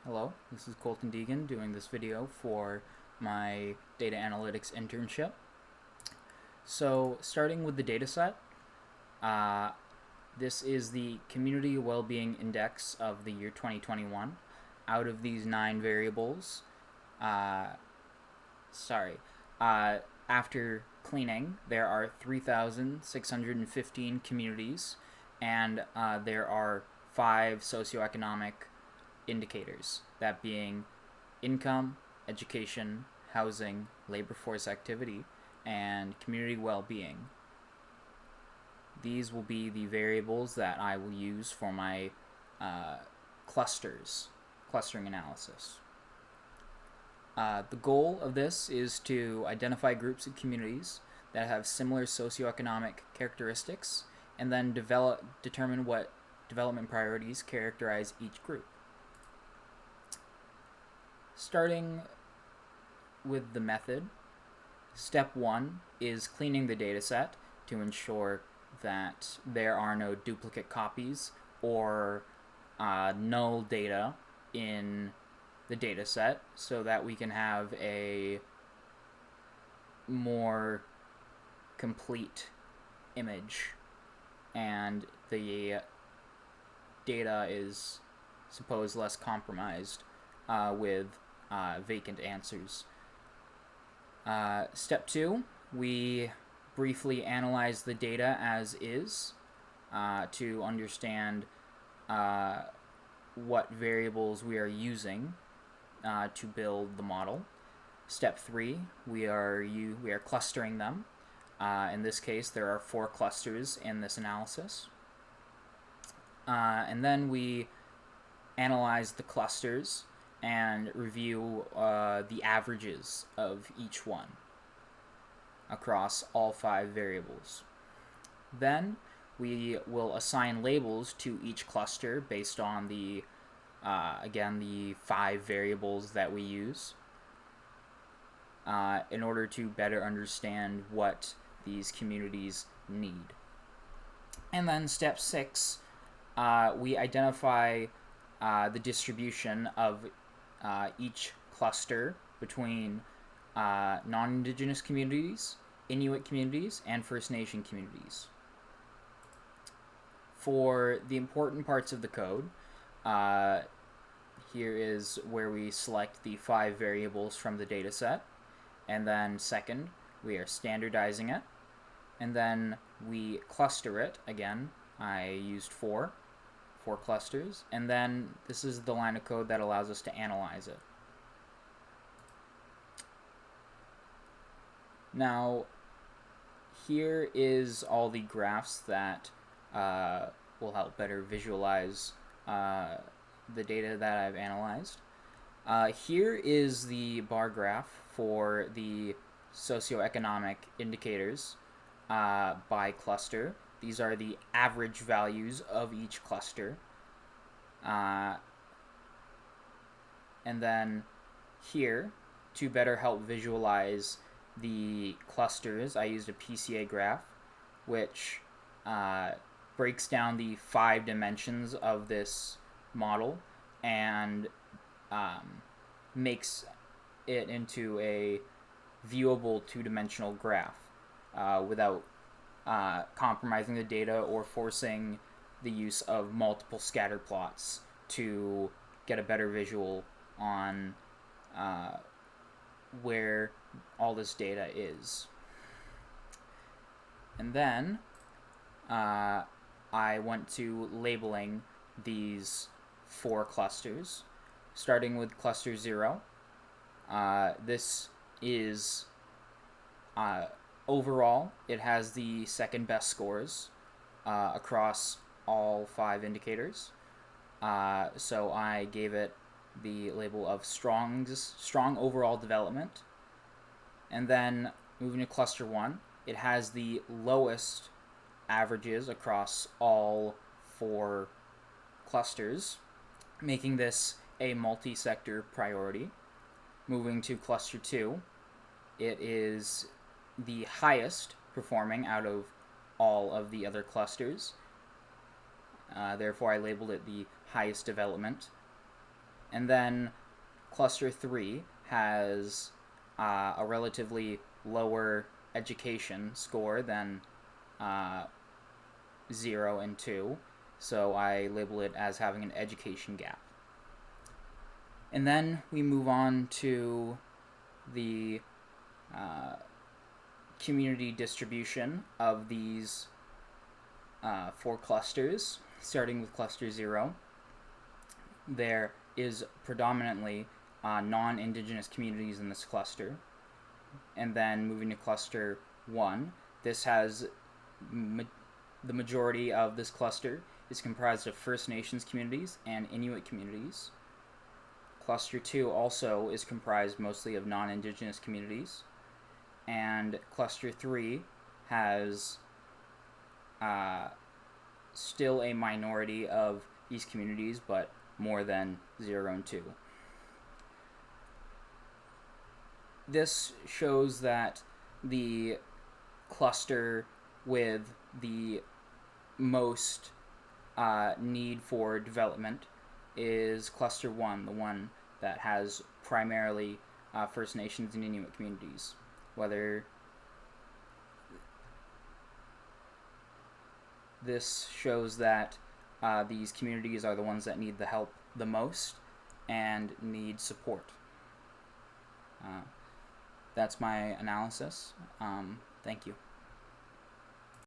Hello, this is Colton doing this video for my data analytics internship. So, starting with the dataset, uh, this is the Community Wellbeing Index of the year 2021. Out of these 9 variables, uh, after cleaning, there are 3,615 communities, and there are 5 socioeconomic indicators, that being income, education, housing, labor force activity, and community well-being. These will be the variables that I will use for my clustering analysis. The goal of this is to identify groups of communities that have similar socioeconomic characteristics and then determine what development priorities characterize each group. Starting with the method, step 1 is cleaning the dataset to ensure that there are no duplicate copies or null data in the dataset, so that we can have a more complete image and the data is supposed less compromised with vacant answers. Step 2, we briefly analyze the data as is to understand what variables we are using to build the model. Step 3, we are clustering them. In this case, there are 4 clusters in this analysis. And then we analyze the clusters and review the averages of each one across all 5 variables. Then we will assign labels to each cluster based on the 5 variables that we use in order to better understand what these communities need. And then step 6, we identify the distribution of each cluster between non-Indigenous communities, Inuit communities, and First Nation communities. For the important parts of the code, here is where we select the 5 variables from the dataset, and then second, we are standardizing it, and then we cluster it. Again, I used 4 clusters, and then this is the line of code that allows us to analyze it. Now, here is all the graphs that will help better visualize the data that I've analyzed. Here is the bar graph for the socioeconomic indicators by cluster. These are the average values of each cluster. And then here, to better help visualize the clusters, I used a PCA graph, which breaks down the 5 dimensions of this model and makes it into a viewable 2-dimensional graph without compromising the data or forcing the use of multiple scatter plots to get a better visual on where all this data is. And then I went to labeling these 4 clusters, starting with cluster 0. This is overall, it has the second best scores across all 5 indicators. So I gave it the label of strong overall development. And then moving to cluster 1, it has the lowest averages across all 4 clusters, making this a multi-sector priority. Moving to cluster 2, it is the highest performing out of all of the other clusters. Therefore, I labeled it the highest development. And then cluster 3 has a relatively lower education score than 0 and 2, so I label it as having an education gap. And then we move on to the community distribution of these 4 clusters, starting with cluster 0. There is predominantly non-Indigenous communities in this cluster. And then moving to cluster 1, this has the majority of this cluster is comprised of First Nations communities and Inuit communities. Cluster 2 also is comprised mostly of non-Indigenous communities. And cluster 3 has still a minority of these communities, but more than 0 and 2. This shows that the cluster with the most need for development is cluster 1, the one that has primarily First Nations and Inuit communities. Whether this shows that these communities are the ones that need the help the most and need support. That's my analysis. Thank you.